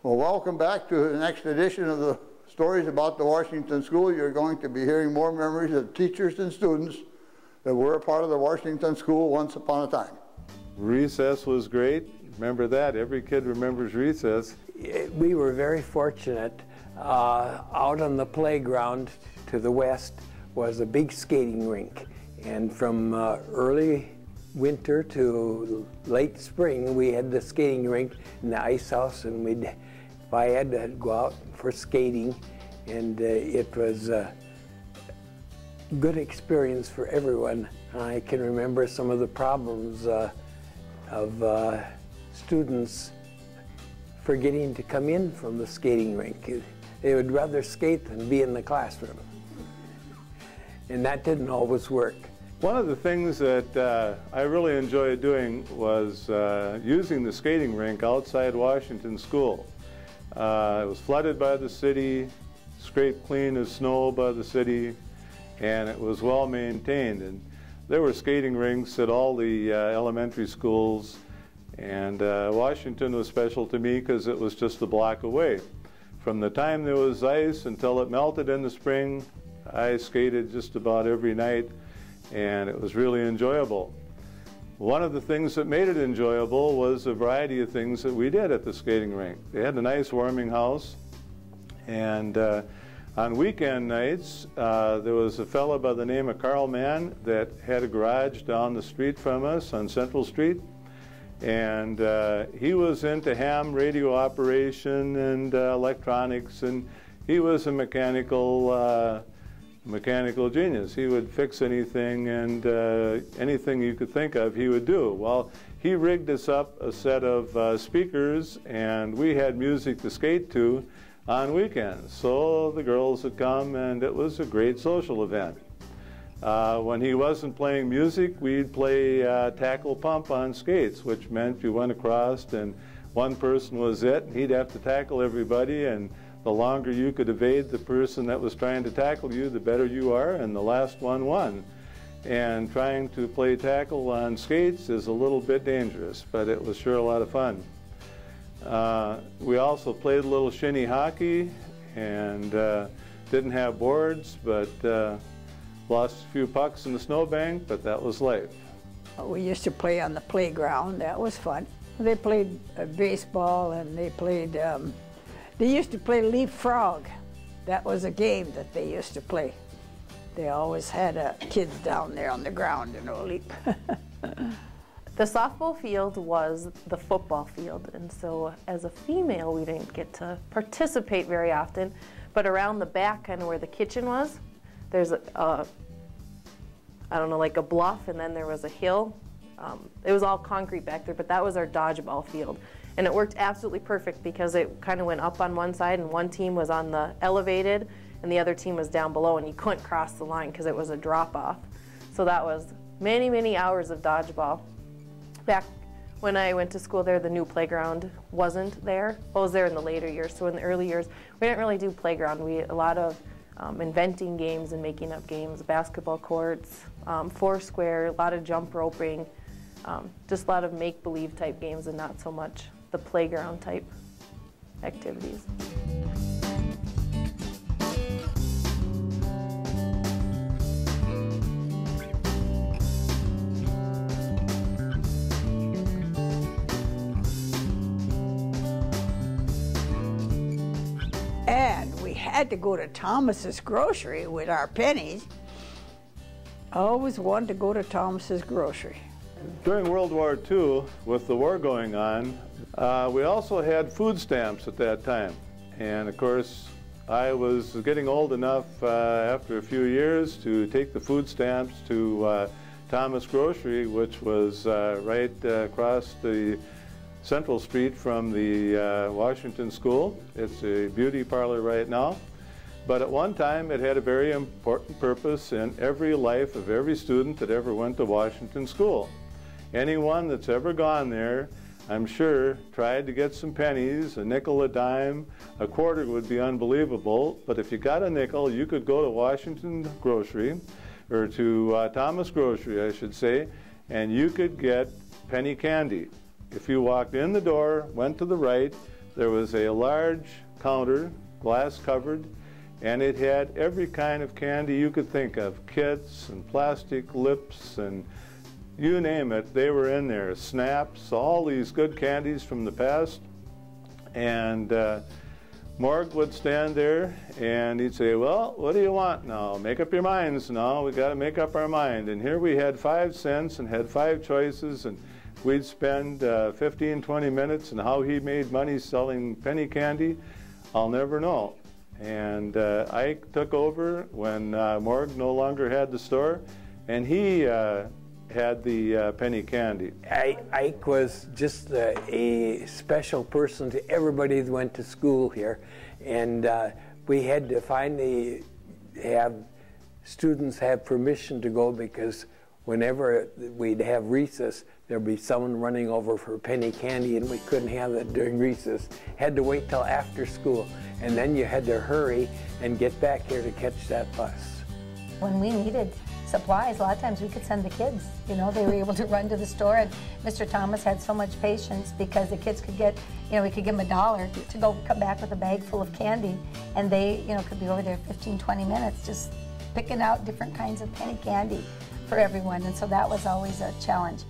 Well, welcome back to the next edition of the Stories About the Washington School. You're going to be hearing more memories of teachers and students that were a part of the Washington School once upon a time. Recess was great. Remember that. Every kid remembers recess. We were very fortunate. Out on the playground to the west was a big skating rink. And from early winter to late spring, we had the skating rink in the ice house, and if I had to go out for skating, and it was a good experience for everyone. I can remember some of the problems of students forgetting to come in from the skating rink. They would rather skate than be in the classroom. And that didn't always work. One of the things that I really enjoyed doing was using the skating rink outside Washington School. It was flooded by the city, scraped clean of snow by the city, and it was well maintained. And there were skating rinks at all the elementary schools, and Washington was special to me because it was just a block away. From the time there was ice until it melted in the spring, I skated just about every night, and it was really enjoyable. One of the things that made it enjoyable was a variety of things that we did at the skating rink. They had a nice warming house, and on weekend nights, there was a fellow by the name of Carl Mann that had a garage down the street from us on Central Street, and he was into ham radio operation and electronics, and he was a mechanical genius. He would fix anything, and anything you could think of he would do. Well, he rigged us up a set of speakers, and we had music to skate to on weekends. So the girls would come, and it was a great social event. When he wasn't playing music, we'd play tackle pump on skates, which meant you went across and one person was it. He'd have to tackle everybody, and the longer you could evade the person that was trying to tackle you, the better you are, and the last one won. And trying to play tackle on skates is a little bit dangerous, but it was sure a lot of fun. We also played a little shinny hockey, and didn't have boards, but lost a few pucks in the snowbank, but that was life. We used to play on the playground. That was fun. They played baseball, and they played, they used to play leapfrog. That was a game that they used to play. They always had kids down there on the ground, you know, leap. The softball field was the football field, and so as a female we didn't get to participate very often, but around the back, kind of where the kitchen was, there's I don't know, like a bluff, and then there was a hill. It was all concrete back there, but that was our dodgeball field. And it worked absolutely perfect because it kind of went up on one side, and one team was on the elevated and the other team was down below, and you couldn't cross the line because it was a drop-off. So that was many, many hours of dodgeball. Back when I went to school there, the new playground wasn't there. Well, it was there in the later years. So in the early years, we didn't really do playground. We a lot of inventing games and making up games, basketball courts, foursquare, a lot of jump roping, just a lot of make-believe type games and not so much the playground type activities. And we had to go to Thomas's grocery with our pennies. I always wanted to go to Thomas's grocery. During World War II, with the war going on, we also had food stamps at that time. And of course, I was getting old enough after a few years to take the food stamps to Thomas Grocery, which was right across the Central Street from the Washington School. It's a beauty parlor right now. But at one time, it had a very important purpose in every life of every student that ever went to Washington School. Anyone that's ever gone there, I'm sure, tried to get some pennies, a nickel, a dime, a quarter would be unbelievable. But if you got a nickel, you could go to Washington Grocery, or to Thomas Grocery, I should say, and you could get penny candy. If you walked in the door, went to the right, there was a large counter, glass covered, and it had every kind of candy you could think of, kits and plastic lips and you name it, they were in there. Snaps, all these good candies from the past. And Morg would stand there and he'd say, well, what do you want now? Make up your minds now. We got to make up our mind. And here we had 5 cents and had 5 choices, and we'd spend 15, 20 minutes, and how he made money selling penny candy, I'll never know. And Ike took over when Morg no longer had the store, and he had the penny candy. Ike was just a special person to everybody that went to school here, and we had to finally have students have permission to go, because whenever we'd have recess, there'd be someone running over for penny candy, and we couldn't have that during recess. Had to wait till after school, and then you had to hurry and get back here to catch that bus. When we needed supplies, a lot of times we could send the kids. You know, they were able to run to the store, and Mr. Thomas had so much patience because the kids could get, you know, we could give them $1 to go come back with a bag full of candy, and they, you know, could be over there 15, 20 minutes just picking out different kinds of penny candy for everyone, and so that was always a challenge.